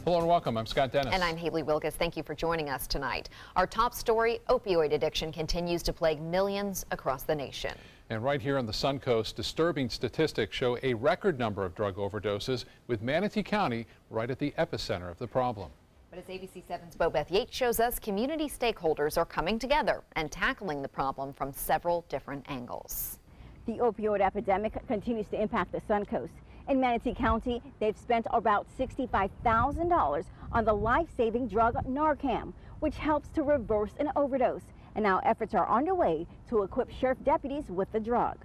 Hello and welcome. I'm Scott Dennis. And I'm Haley Wilgus. Thank you for joining us tonight. Our top story, opioid addiction continues to plague millions across the nation. And right here on the Suncoast, disturbing statistics show a record number of drug overdoses, with Manatee County right at the epicenter of the problem. But as ABC7's Bobeth Yates shows us, community stakeholders are coming together and tackling the problem from several different angles. The opioid epidemic continues to impact the Suncoast. In Manatee County, they've spent about $65,000 on the life-saving drug Narcan, which helps to reverse an overdose. And now efforts are underway to equip sheriff deputies with the drug.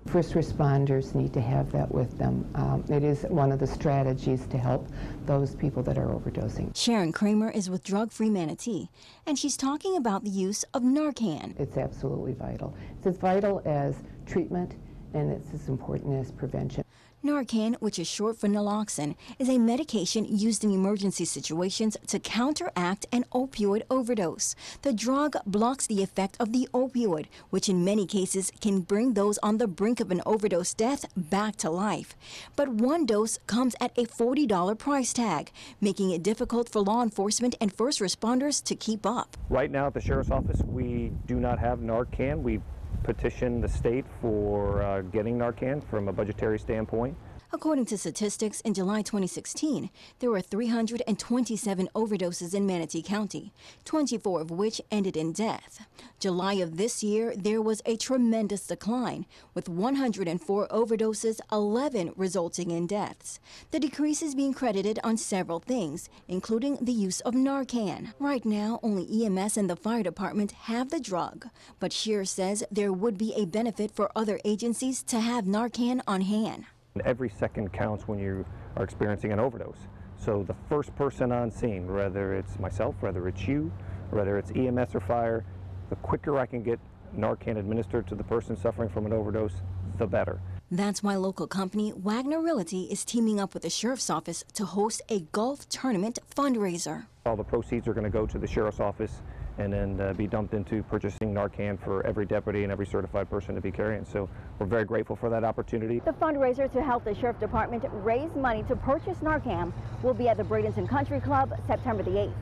First responders need to have that with them. It is one of the strategies to help those people that are overdosing. Sharon Kramer is with Drug Free Manatee, and she's talking about the use of Narcan. It's absolutely vital. It's as vital as treatment, and it's as important as prevention. Narcan, which is short for naloxone, is a medication used in emergency situations to counteract an opioid overdose. The drug blocks the effect of the opioid, which in many cases can bring those on the brink of an overdose death back to life. But one dose comes at a $40 price tag, making it difficult for law enforcement and first responders to keep up. Right now at the Sheriff's Office, we do not have Narcan. We petition the state for getting Narcan from a budgetary standpoint. According to statistics, in July 2016, there were 327 overdoses in Manatee County, 24 of which ended in death. July of this year, there was a tremendous decline, with 104 overdoses, 11 resulting in deaths. The decrease is being credited on several things, including the use of Narcan. Right now, only EMS and the fire department have the drug, but Shear says there would be a benefit for other agencies to have Narcan on hand. Every second counts when you are experiencing an overdose. So the first person on scene, whether it's myself, whether it's you, whether it's EMS or fire, the quicker I can get Narcan administered to the person suffering from an overdose, the better. That's why local company Wagner Realty is teaming up with the Sheriff's Office to host a golf tournament fundraiser. All the proceeds are going to go to the Sheriff's Office and then be dumped into purchasing Narcan for every deputy and every certified person to be carrying. So we're very grateful for that opportunity. The fundraiser to help the Sheriff Department raise money to purchase Narcan will be at the Bradenton Country Club September the 8th.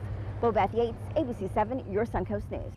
Bobeth Yates, ABC7, your Suncoast News.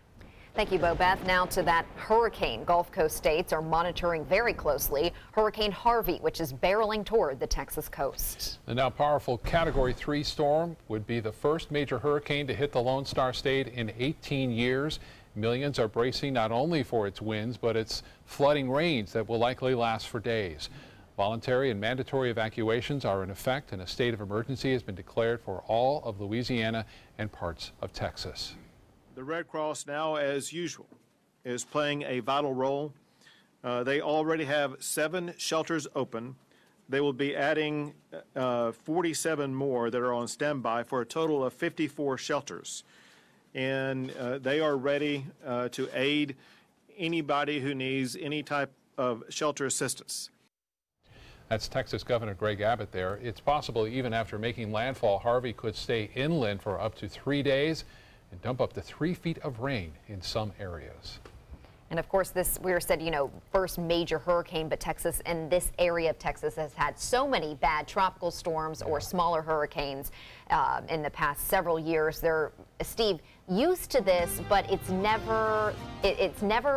Thank you, Bobeth. Now to that hurricane. Gulf Coast states are monitoring very closely Hurricane Harvey, which is barreling toward the Texas coast. The now powerful Category 3 storm would be the first major hurricane to hit the Lone Star State in 18 years. Millions are bracing not only for its winds, but its flooding rains that will likely last for days. Voluntary and mandatory evacuations are in effect, and a state of emergency has been declared for all of Louisiana and parts of Texas. The Red Cross now, as usual, is playing a vital role. They already have 7 shelters open. They will be adding 47 more that are on standby for a total of 54 shelters. And they are ready to aid anybody who needs any type of shelter assistance. That's Texas Governor Greg Abbott there. It's possible even after making landfall, Harvey could stay inland for up to 3 days and dump up to 3 feet of rain in some areas. And of course, this, we said, first major hurricane, but Texas and this area of Texas has had so many bad tropical storms or smaller hurricanes in the past several years. They're, Steve, used to this, but it's never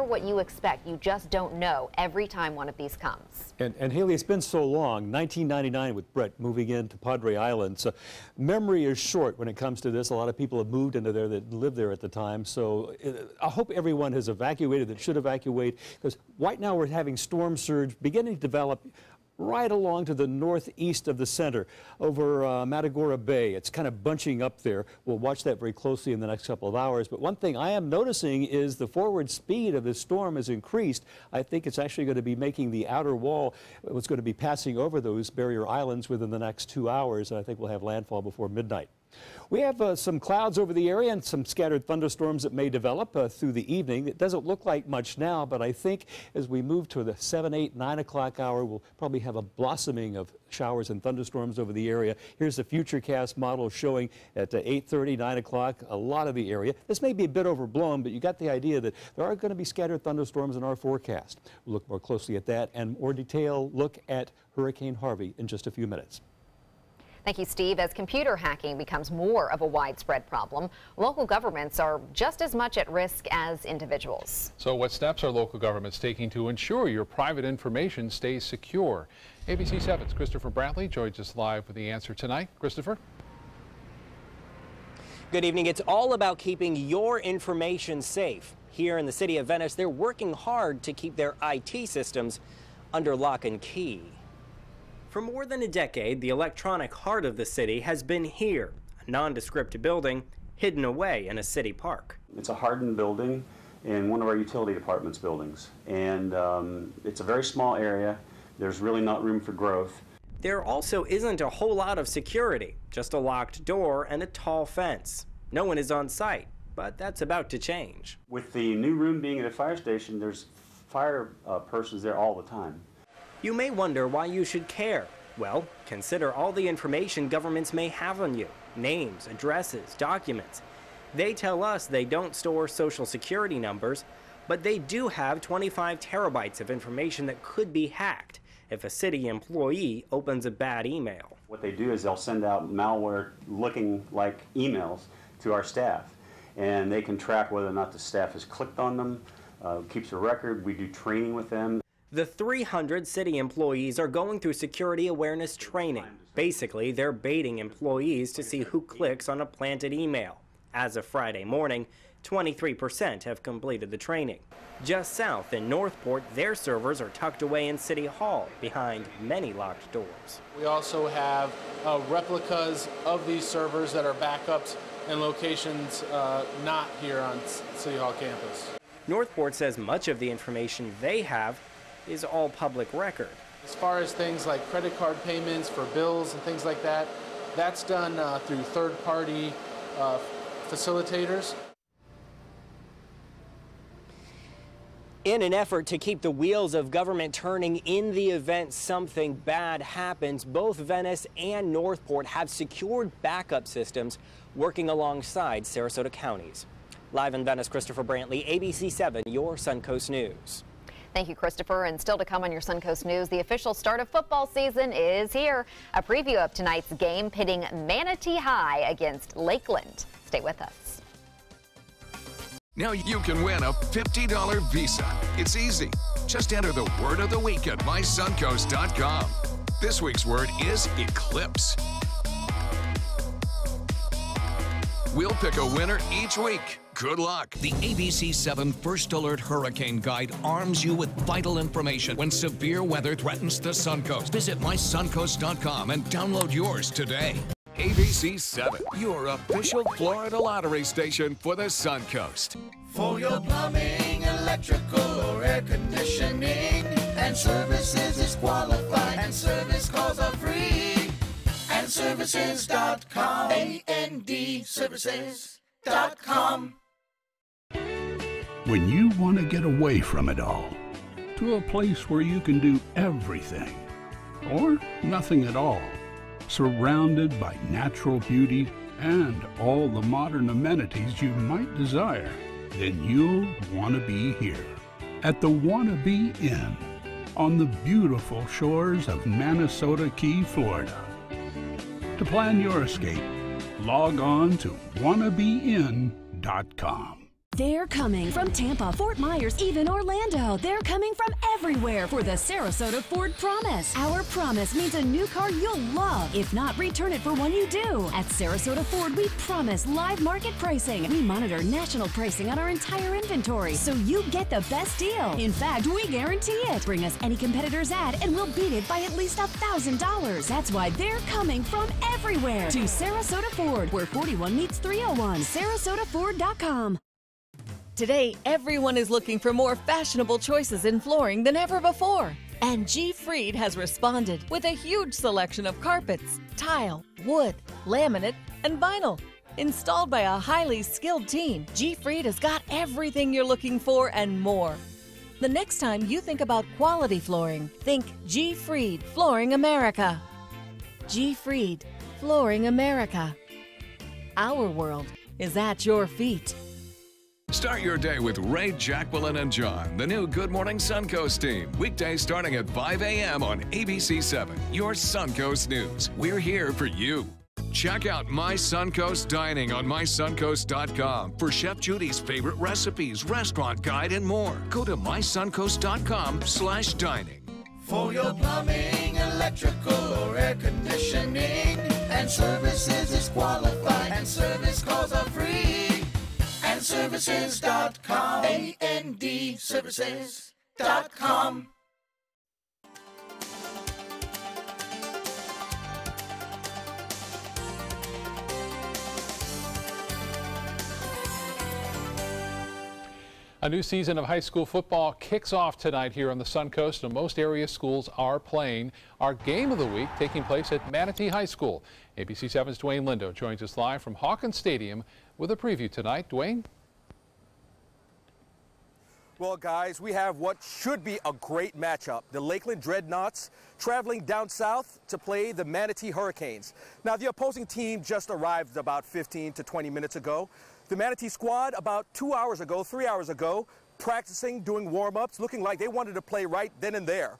what you expect. You just don't know every time one of these comes. And Haley, it's been so long, 1999 with Brett moving into Padre Island. So memory is short when it comes to this. A lot of people have moved into there that lived there at the time. So I hope everyone has evacuated that should evacuate, because right now we're having storm surge beginning to develop right along to the northeast of the center over Matagorda Bay. It's kind of bunching up there. We'll watch that very closely in the next couple of hours. But one thing I am noticing is the forward speed of this storm has increased. I think it's actually going to be making the outer wall, it's going to be passing over those barrier islands within the next 2 hours, and I think we'll have landfall before midnight. We have some clouds over the area and some scattered thunderstorms that may develop through the evening. It doesn't look like much now, but I think as we move to the 7, 8, 9 o'clock hour, we'll probably have a blossoming of showers and thunderstorms over the area. Here's the Futurecast model showing at 8:30, 9 o'clock, a lot of the area. This may be a bit overblown, but you got the idea that there are going to be scattered thunderstorms in our forecast. We'll look more closely at that and more detailed look at Hurricane Harvey in just a few minutes. Thank you, Steve. As computer hacking becomes more of a widespread problem, local governments are just as much at risk as individuals. So what steps are local governments taking to ensure your private information stays secure? ABC 7's Christopher Brantley joins us live with the answer tonight. Christopher? Good evening. It's all about keeping your information safe. Here in the city of Venice, they're working hard to keep their IT systems under lock and key. For more than a decade, the electronic heart of the city has been here, a nondescript building hidden away in a city park. It's a hardened building in one of our utility department's buildings, and it's a very small area. There's really not room for growth. There also isn't a whole lot of security, just a locked door and a tall fence. No one is on site, but that's about to change. With the new room being at a fire station, there's fire persons there all the time. You may wonder why you should care. Well, consider all the information governments may have on you. Names, addresses, documents. They tell us they don't store social security numbers, but they do have 25 terabytes of information that could be hacked if a city employee opens a bad email. What they do is they'll send out malware looking like emails to our staff, and they can track whether or not the staff has clicked on them, keeps a record. We do training with them. The 300 city employees are going through security awareness training. Basically, they're baiting employees to see who clicks on a planted email. As of Friday morning, 23% have completed the training. Just south in Northport, their servers are tucked away in City Hall behind many locked doors. We also have replicas of these servers that are backups in locations not here on City Hall campus. Northport says much of the information they have is all public record. As far as things like credit card payments for bills and things like that, that's done through third-party facilitators. In an effort to keep the wheels of government turning in the event something bad happens, both Venice and Northport have secured backup systems working alongside Sarasota counties. Live in Venice, Christopher Brantley, ABC 7, your Suncoast News. Thank you, Christopher. And still to come on your Suncoast News, the official start of football season is here. A preview of tonight's game pitting Manatee High against Lakeland. Stay with us. Now you can win a $50 Visa. It's easy. Just enter the word of the week at mysuncoast.com. This week's word is eclipse. We'll pick a winner each week. Good luck. The ABC 7 First Alert Hurricane Guide arms you with vital information when severe weather threatens the Suncoast. Visit mysuncoast.com and download yours today. ABC 7, your official Florida lottery station for the Suncoast. For your plumbing, electrical, or air conditioning, and services is qualified, and service calls are free. And services.com, AND services.com. When you want to get away from it all, to a place where you can do everything, or nothing at all, surrounded by natural beauty and all the modern amenities you might desire, then you'll want to be here at the Wannabe Inn on the beautiful shores of Manasota Key, Florida. To plan your escape, log on to wannabeinn.com. They're coming from Tampa, Fort Myers, even Orlando. They're coming from everywhere for the Sarasota Ford Promise. Our promise means a new car you'll love. If not, return it for one you do. At Sarasota Ford, we promise live market pricing. We monitor national pricing on our entire inventory, so you get the best deal. In fact, we guarantee it. Bring us any competitor's ad, and we'll beat it by at least $1,000. That's why they're coming from everywhere to Sarasota Ford, where 41 meets 301. SarasotaFord.com. Today, everyone is looking for more fashionable choices in flooring than ever before. And G. Fried has responded with a huge selection of carpets, tile, wood, laminate, and vinyl. Installed by a highly skilled team, G. Fried has got everything you're looking for and more. The next time you think about quality flooring, think G. Fried Flooring America. G. Fried Flooring America. Our world is at your feet. Start your day with Ray, Jacqueline, and John, the new Good Morning Suncoast team. Weekdays starting at 5 a.m. on ABC7, your Suncoast News. We're here for you. Check out My Suncoast Dining on mysuncoast.com for Chef Judy's favorite recipes, restaurant guide, and more. Go to mysuncoast.com/dining. For your plumbing, electrical, or air conditioning, and services is qualified, and service calls are free. And services.com. AND services.com. A new season of high school football kicks off tonight here on the Suncoast, and most area schools are playing. Our game of the week taking place at Manatee High School. ABC7's Dwayne Lindo joins us live from Hawkins Stadium with a preview tonight. Dwayne? Well, guys, we have what should be a great matchup. The Lakeland Dreadnoughts traveling down south to play the Manatee Hurricanes. Now, the opposing team just arrived about 15 to 20 minutes ago. The Manatee squad about 3 hours ago, practicing, doing warm-ups, looking like they wanted to play right then and there.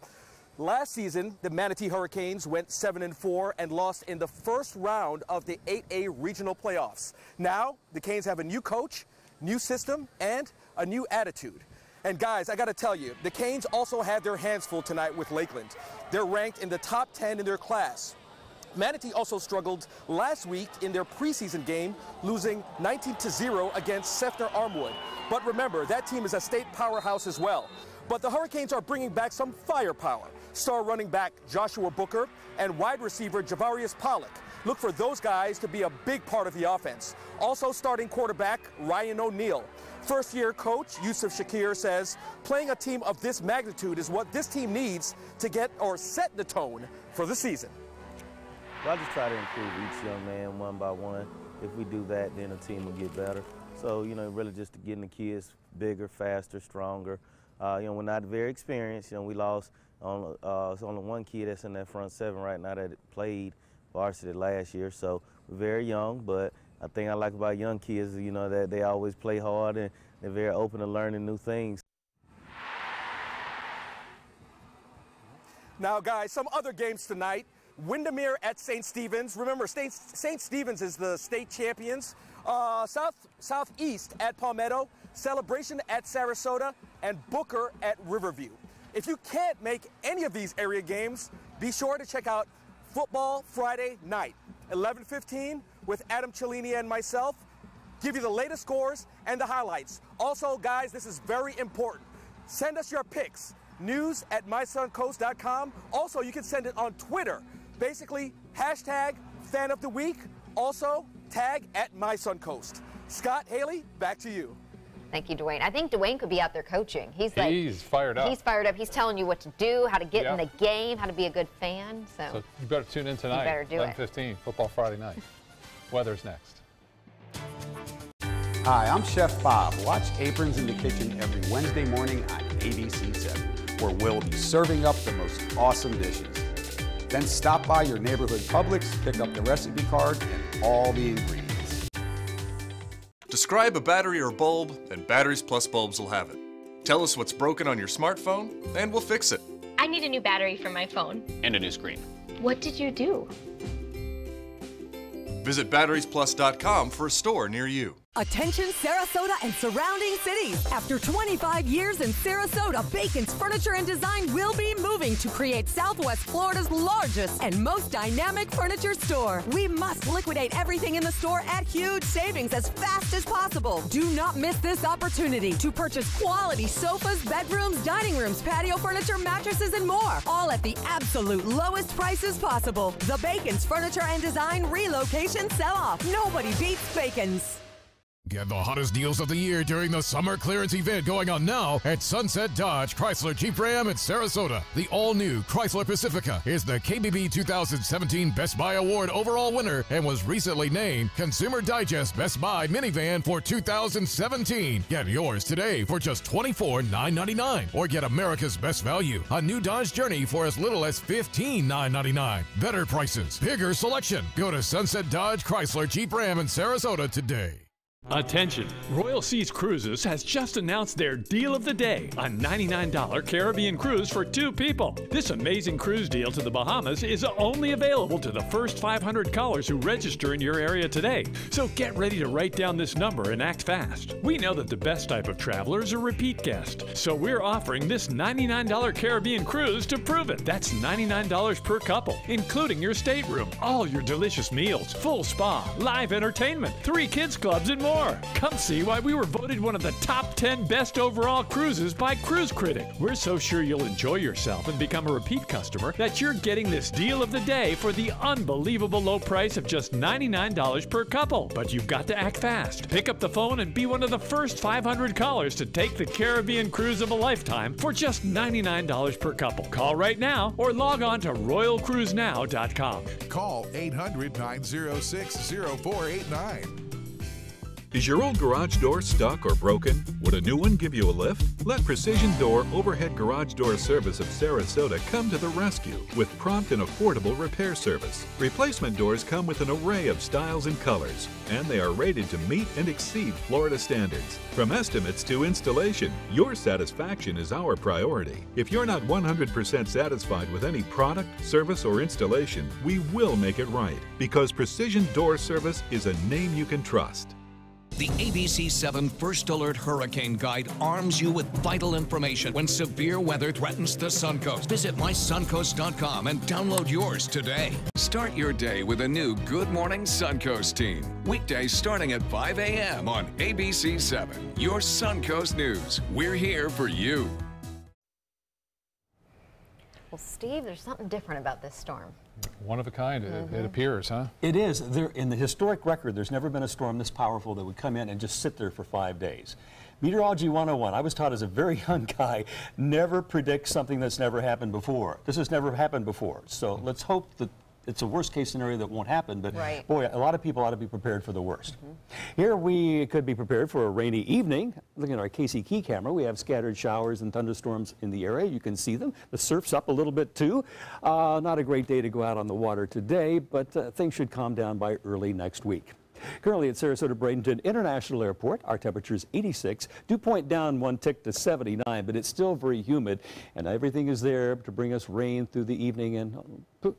Last season, the Manatee Hurricanes went 7-4 and lost in the first round of the 8A regional playoffs. Now, the Canes have a new coach, new system, and a new attitude. And guys, I got to tell you, the Canes also had their hands full tonight with Lakeland. They're ranked in the top 10 in their class. Manatee also struggled last week in their preseason game, losing 19-0 against Sefner Armwood. But remember, that team is a state powerhouse as well. But the Hurricanes are bringing back some firepower. Star running back Joshua Booker and wide receiver Javarius Pollock. Look for those guys to be a big part of the offense. Also starting quarterback Ryan O'Neal. First-year coach Yusuf Shakir says playing a team of this magnitude is what this team needs to get or set the tone for the season. Well, I just try to improve each young man one by one. If we do that, then the team will get better. So, really just getting the kids bigger, faster, stronger. We're not very experienced. We lost on, it's only one kid that's in that front seven right now that played varsity last year. So we're very young, but I think I like about young kids, that they always play hard and they're very open to learning new things. Now, guys, some other games tonight. Windermere at St. Stephen's. Remember, St. Stephen's is the state champions. Southeast at Palmetto, Celebration at Sarasota, and Booker at Riverview. If you can't make any of these area games, be sure to check out Football Friday Night, 11:15, with Adam Cellini and myself. Give you the latest scores and the highlights. Also, guys, this is very important. Send us your picks. News at mysuncoast.com. Also, you can send it on Twitter. Basically, hashtag fan of the week. Also, tag at mysuncoast. Scott, Haley, back to you. Thank you, Dwayne. I think Dwayne could be out there coaching. He's fired up. He's fired up. He's telling you what to do, how to get in the game, how to be a good fan. So you better tune in tonight. You better do 11:15, Football Friday Night. Weather's next. Hi, I'm Chef Bob. Watch Aprons in the Kitchen every Wednesday morning on ABC7, where we'll be serving up the most awesome dishes. Then stop by your neighborhood Publix, pick up the recipe card and all the ingredients. Describe a battery or bulb, and Batteries Plus bulbs will have it. Tell us what's broken on your smartphone, and we'll fix it. I need a new battery for my phone. And a new screen. What did you do? Visit batteriesplus.com for a store near you. Attention Sarasota and surrounding cities. After 25 years in Sarasota, Bacon's Furniture and Design will be moving to create Southwest Florida's largest and most dynamic furniture store. We must liquidate everything in the store at huge savings as fast as possible. Do not miss this opportunity to purchase quality sofas, bedrooms, dining rooms, patio furniture, mattresses, and more. All at the absolute lowest prices possible. The Bacon's Furniture and Design relocation sell-off. Nobody beats Bacon's. Get the hottest deals of the year during the summer clearance event going on now at Sunset Dodge Chrysler Jeep Ram in Sarasota. The all-new Chrysler Pacifica is the KBB 2017 Best Buy Award overall winner and was recently named Consumer Digest Best Buy Minivan for 2017. Get yours today for just $24,999 or get America's Best Value, a new Dodge Journey for as little as $15,999. Better prices, bigger selection. Go to Sunset Dodge Chrysler Jeep Ram in Sarasota today. Attention! Royal Seas Cruises has just announced their deal of the day, a $99 Caribbean cruise for 2 people. This amazing cruise deal to the Bahamas is only available to the first 500 callers who register in your area today. So get ready to write down this number and act fast. We know that the best type of traveler is a repeat guest, so we're offering this $99 Caribbean cruise to prove it. That's $99 per couple, including your stateroom, all your delicious meals, full spa, live entertainment, 3 kids clubs, and more. Come see why we were voted one of the top 10 best overall cruises by Cruise Critic. We're so sure you'll enjoy yourself and become a repeat customer that you're getting this deal of the day for the unbelievable low price of just $99 per couple. But you've got to act fast. Pick up the phone and be one of the first 500 callers to take the Caribbean cruise of a lifetime for just $99 per couple. Call right now or log on to royalcruisenow.com. Call 800-906-0489. Is your old garage door stuck or broken? Would a new one give you a lift? Let Precision Door Overhead Garage Door Service of Sarasota come to the rescue with prompt and affordable repair service. Replacement doors come with an array of styles and colors, and they are rated to meet and exceed Florida standards. From estimates to installation, your satisfaction is our priority. If you're not 100% satisfied with any product, service, or installation, we will make it right, because Precision Door Service is a name you can trust. The ABC7 First Alert Hurricane Guide arms you with vital information when severe weather threatens the Suncoast. Visit mysuncoast.com and download yours today. Start your day with a new Good Morning Suncoast team. Weekdays starting at 5 a.m. on ABC7. Your Suncoast News. We're here for you. Well, Steve, there's something different about this storm. One of a kind, it appears, huh? It is. In the historic record, there's never been a storm this powerful that would come in and just sit there for 5 days. Meteorology 101, I was taught as a very young guy, never predict something that's never happened before. This has never happened before, so let's hope that it's a worst case scenario that won't happen, but boy, a lot of people ought to be prepared for the worst. Here we could be prepared for a rainy evening. Looking at our Casey Key camera, we have scattered showers and thunderstorms in the area. You can see them. The surf's up a little bit too. Not a great day to go out on the water today, but things should calm down by early next week. Currently at Sarasota Bradenton International Airport, our temperature is 86. Dew point down 1 tick to 79, but it's still very humid, and everything is there to bring us rain through the evening and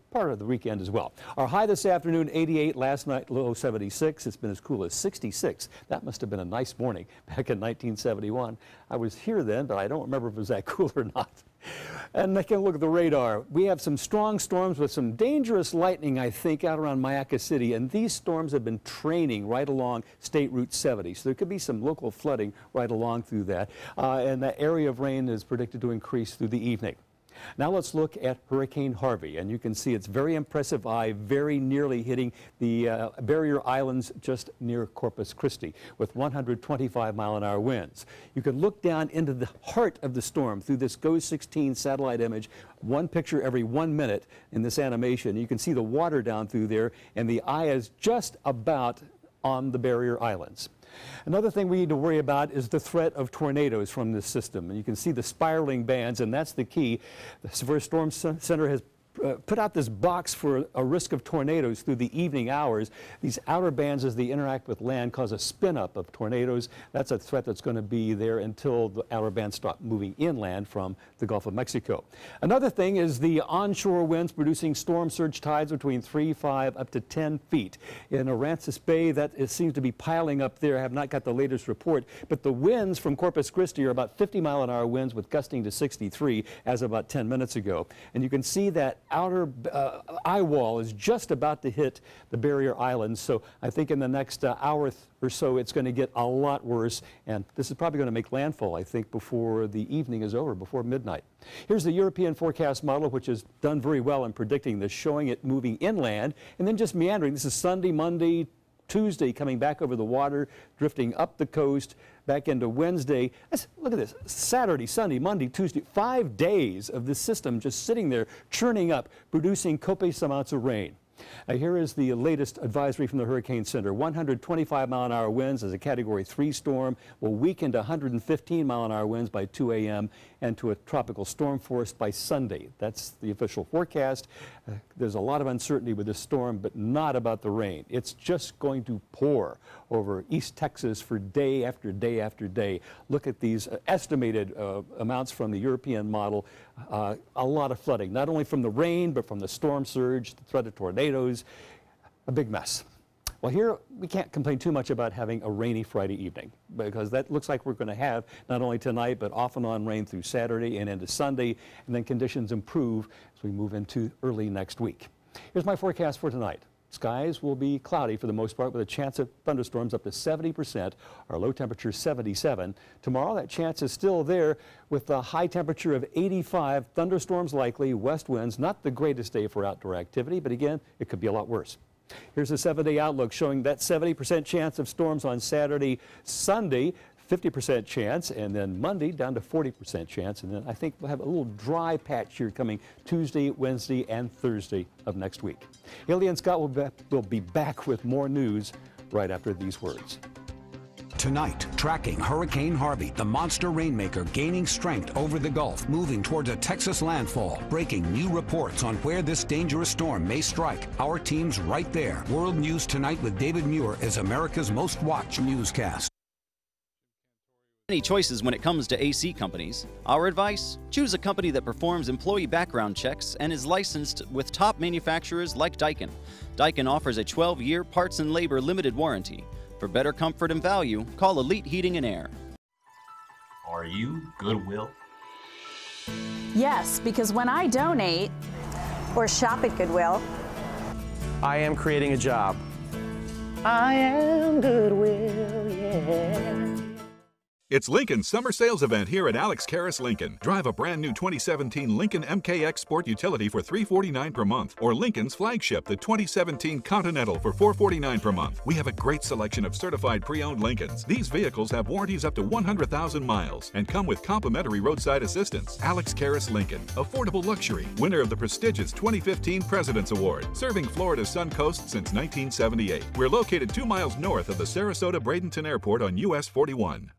part of the weekend as well. Our high this afternoon, 88. Last night, low 76. It's been as cool as 66. That must have been a nice morning back in 1971. I was here then, but I don't remember if it was that cool or not. And I can look at the radar. We have some strong storms with some dangerous lightning, I think, out around Mayaca City. And these storms have been training right along State Route 70. So there could be some local flooding right along through that. And that area of rain is predicted to increase through the evening. Now let's look at Hurricane Harvey, and you can see its very impressive eye very nearly hitting the Barrier Islands just near Corpus Christi with 125-mile-an-hour winds. You can look down into the heart of the storm through this GOES 16 satellite image, 1 picture every 1 minute in this animation. You can see the water down through there, and the eye is just about on the Barrier Islands. Another thing we need to worry about is the threat of tornadoes from this system. And you can see the spiraling bands, and that's the key. The Severe Storm Center has put out this box for a risk of tornadoes through the evening hours. These outer bands, as they interact with land, cause a spin-up of tornadoes. That's a threat that's going to be there until the outer bands stop moving inland from the Gulf of Mexico. Another thing is the onshore winds producing storm surge tides between 3, 5, up to 10 feet. In Aransas Bay, that seems to be piling up there. I have not got the latest report, but the winds from Corpus Christi are about 50-mile-an-hour winds with gusting to 63 as of about 10 minutes ago. And you can see that outer eye wall is just about to hit the Barrier Islands, so I think in the next hour or so it's going to get a lot worse, and this is probably going to make landfall, I think, before the evening is over, before midnight. Here's the European forecast model, which has done very well in predicting this, showing it moving inland and then just meandering. This is Sunday, Monday, Tuesday, coming back over the water, drifting up the coast, back into Wednesday. Look at this, Saturday, Sunday, Monday, Tuesday, 5 days of this system just sitting there, churning up, producing copious amounts of rain. Here is the latest advisory from the Hurricane Center. 125-mile-an-hour winds as a Category 3 storm will weaken to 115-mile-an-hour winds by 2 a.m. and to a tropical storm force by Sunday. That's the official forecast. There's a lot of uncertainty with this storm, but not about the rain. It's just going to pour over East Texas for day after day after day. Look at these estimated amounts from the European model. A lot of flooding, not only from the rain, but from the storm surge, the threat of tornadoes. A big mess. Well, here we can't complain too much about having a rainy Friday evening, because that looks like we're going to have not only tonight, but off and on rain through Saturday and into Sunday, and then conditions improve as we move into early next week. Here's my forecast for tonight. Skies will be cloudy for the most part, with a chance of thunderstorms up to 70%, our low temperature 77. Tomorrow, that chance is still there with a high temperature of 85. Thunderstorms likely, west winds, not the greatest day for outdoor activity, but again, it could be a lot worse. Here's a 7-day outlook showing that 70% chance of storms on Saturday, Sunday, 50% chance, and then Monday down to 40% chance. And then I think we'll have a little dry patch here coming Tuesday, Wednesday, and Thursday of next week. Haley and Scott will be back with more news right after these words. Tonight, tracking Hurricane Harvey, the monster rainmaker gaining strength over the Gulf, moving towards a Texas landfall. Breaking new reports on where this dangerous storm may strike. Our team's right there. World News Tonight with David Muir is America's most watched newscast. Many choices when it comes to AC companies. Our advice? Choose a company that performs employee background checks and is licensed with top manufacturers like Daikin. Daikin offers a 12-year parts and labor limited warranty. For better comfort and value, call Elite Heating and Air. Are you Goodwill? Yes, because when I donate or shop at Goodwill, I am creating a job. I am Goodwill, yeah. It's Lincoln's summer sales event here at Alex Karras Lincoln. Drive a brand new 2017 Lincoln MKX Sport Utility for $349 per month, or Lincoln's flagship, the 2017 Continental, for $449 per month. We have a great selection of certified pre-owned Lincolns. These vehicles have warranties up to 100,000 miles and come with complimentary roadside assistance. Alex Karras Lincoln, affordable luxury, winner of the prestigious 2015 President's Award, serving Florida's Suncoast since 1978. We're located 2 miles north of the Sarasota-Bradenton Airport on US 41.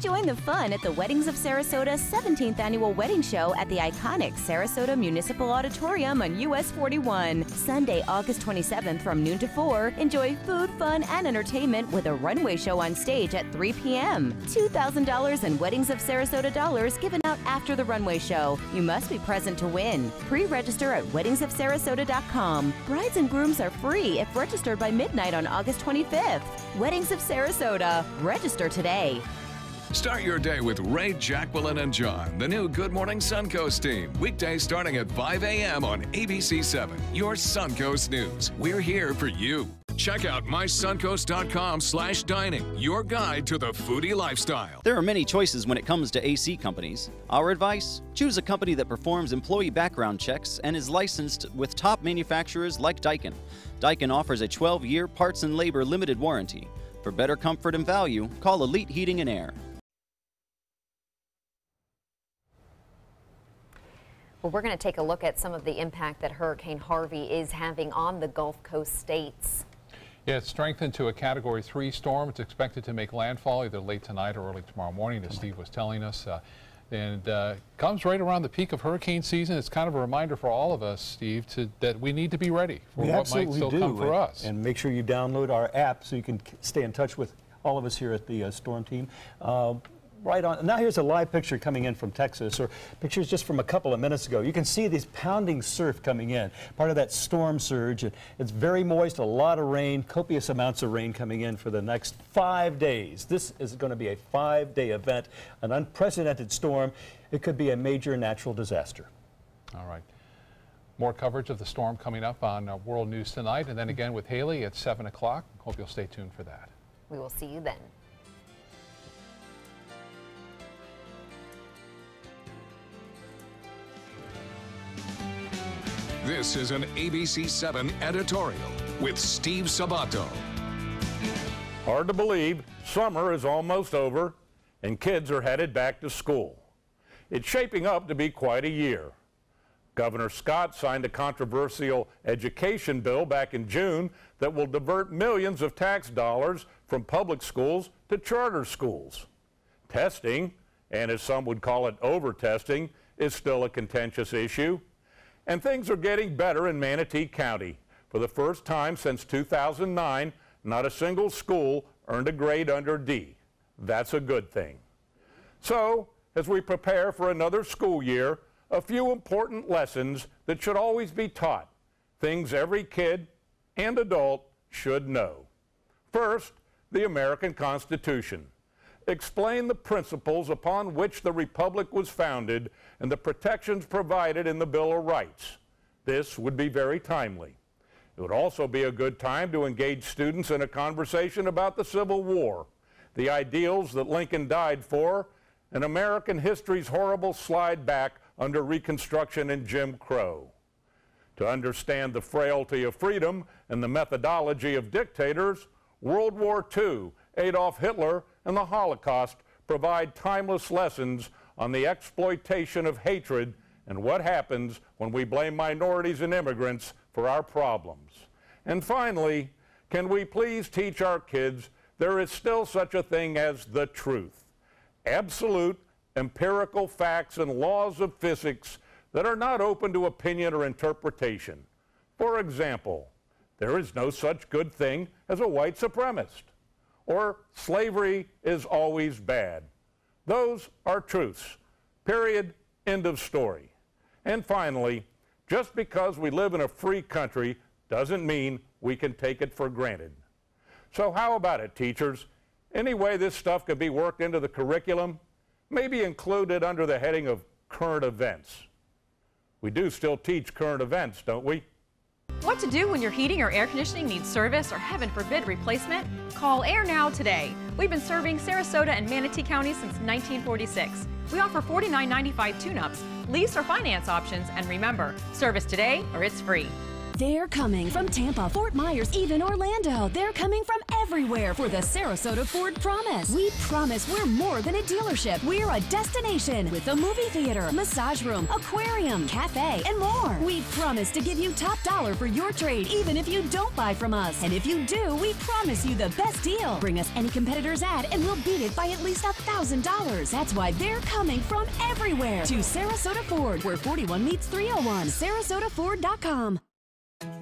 Join the fun at the Weddings of Sarasota's 17th Annual Wedding Show at the iconic Sarasota Municipal Auditorium on US 41. Sunday, August 27th from noon to 4. Enjoy food, fun, and entertainment with a runway show on stage at 3 p.m. $2,000 in Weddings of Sarasota dollars given out after the runway show. You must be present to win. Pre-register at weddingsofsarasota.com. Brides and grooms are free if registered by midnight on August 25th. Weddings of Sarasota. Register today. Start your day with Ray, Jacqueline, and John, the new Good Morning Suncoast team. Weekdays starting at 5 a.m. on ABC 7, your Suncoast News. We're here for you. Check out mysuncoast.com/dining, your guide to the foodie lifestyle. There are many choices when it comes to AC companies. Our advice? Choose a company that performs employee background checks and is licensed with top manufacturers like Daikin. Daikin offers a 12-year parts and labor limited warranty. For better comfort and value, call Elite Heating and Air. Well, we're going to take a look at some of the impact that Hurricane Harvey is having on the Gulf Coast states. Yeah, it's strengthened to a Category 3 storm. It's expected to make landfall either late tonight or early tomorrow morning, as Steve was telling us. Comes right around the peak of hurricane season. It's kind of a reminder for all of us, Steve, that we need to be ready for what might still come for us. And make sure you download our app so you can stay in touch with all of us here at the storm team. Right on. Now here's a live picture coming in from Texas, or pictures just from a couple of minutes ago. You can see this pounding surf coming in, part of that storm surge. It's very moist, a lot of rain, copious amounts of rain coming in for the next 5 days. This is going to be a 5-day event, an unprecedented storm. It could be a major natural disaster. All right. More coverage of the storm coming up on World News Tonight, and then again with Haley at 7 o'clock. Hope you'll stay tuned for that. We will see you then. This is an ABC 7 editorial with Steve Sabato. Hard to believe, summer is almost over and kids are headed back to school. It's shaping up to be quite a year. Governor Scott signed a controversial education bill back in June that will divert millions of tax dollars from public schools to charter schools. Testing, and as some would call it over-testing, is still a contentious issue. And things are getting better in Manatee County. For the first time since 2009, not a single school earned a grade under D. That's a good thing. So, as we prepare for another school year, a few important lessons that should always be taught, things every kid and adult should know. First, the American Constitution. Explain the principles upon which the Republic was founded and the protections provided in the Bill of Rights. This would be very timely. It would also be a good time to engage students in a conversation about the Civil War, the ideals that Lincoln died for, and American history's horrible slide back under Reconstruction and Jim Crow. To understand the frailty of freedom and the methodology of dictators, World War II, Adolf Hitler, and the Holocaust provide timeless lessons on the exploitation of hatred and what happens when we blame minorities and immigrants for our problems. And finally, can we please teach our kids there is still such a thing as the truth, absolute empirical facts and laws of physics that are not open to opinion or interpretation. For example, there is no such good thing as a white supremacist, or slavery is always bad. Those are truths. Period. End of story. And finally, just because we live in a free country doesn't mean we can take it for granted. So how about it, teachers? Any way this stuff could be worked into the curriculum? Maybe included under the heading of current events. We do still teach current events, don't we? What to do when your heating or air conditioning needs service or, heaven forbid, replacement? Call Air Now today. We've been serving Sarasota and Manatee County since 1946. We offer $49.95 tune-ups, lease or finance options, and remember, service today or it's free. They're coming from Tampa, Fort Myers, even Orlando. They're coming from everywhere for the Sarasota Ford Promise. We promise we're more than a dealership. We're a destination with a movie theater, massage room, aquarium, cafe, and more. We promise to give you top dollar for your trade, even if you don't buy from us. And if you do, we promise you the best deal. Bring us any competitor's ad and we'll beat it by at least $1,000. That's why they're coming from everywhere to Sarasota Ford, where 41 meets 301. SarasotaFord.com.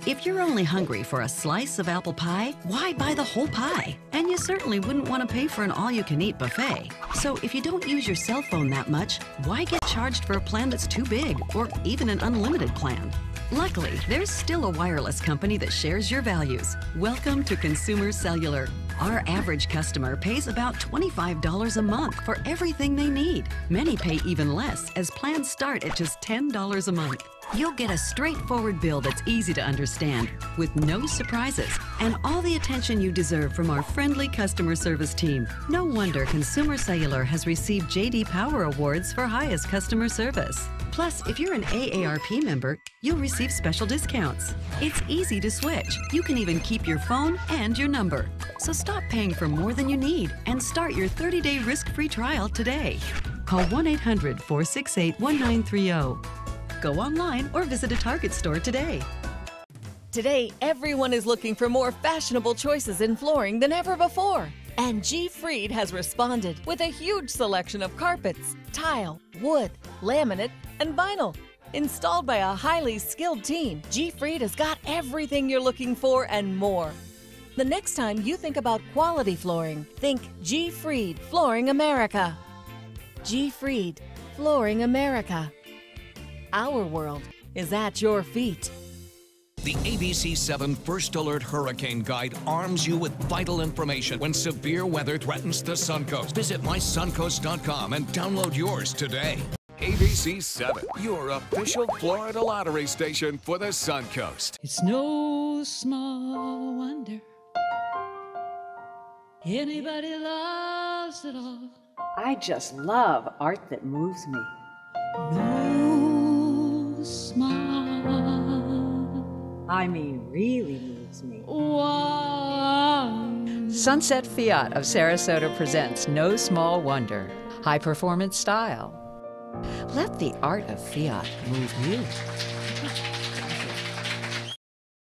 If you're only hungry for a slice of apple pie, why buy the whole pie? And you certainly wouldn't want to pay for an all-you-can-eat buffet. So if you don't use your cell phone that much, why get charged for a plan that's too big, or even an unlimited plan? Luckily, there's still a wireless company that shares your values. Welcome to Consumer Cellular. Our average customer pays about $25 a month for everything they need. Many pay even less, as plans start at just $10 a month. You'll get a straightforward bill that's easy to understand, with no surprises, and all the attention you deserve from our friendly customer service team. No wonder Consumer Cellular has received J.D. Power Awards for highest customer service. Plus, if you're an AARP member, you'll receive special discounts. It's easy to switch. You can even keep your phone and your number. So stop paying for more than you need and start your 30-day risk-free trial today. Call 1-800-468-1930. Go online or visit a Target store today. Today, everyone is looking for more fashionable choices in flooring than ever before. And G. Fried has responded with a huge selection of carpets, tile, wood, laminate, and vinyl. Installed by a highly skilled team, G. Fried has got everything you're looking for and more. The next time you think about quality flooring, think G. Fried Flooring America. G. Fried Flooring America. Our world is at your feet. The ABC7 First Alert Hurricane Guide arms you with vital information when severe weather threatens the Suncoast. Visit mysuncoast.com and download yours today. ABC7, your official Florida lottery station for the Suncoast. It's no small wonder anybody loves it all. I just love art that moves me. No small, I mean, really moves me. one. Sunset Fiat of Sarasota presents No Small Wonder. High performance style, Let the art of Fiat move you.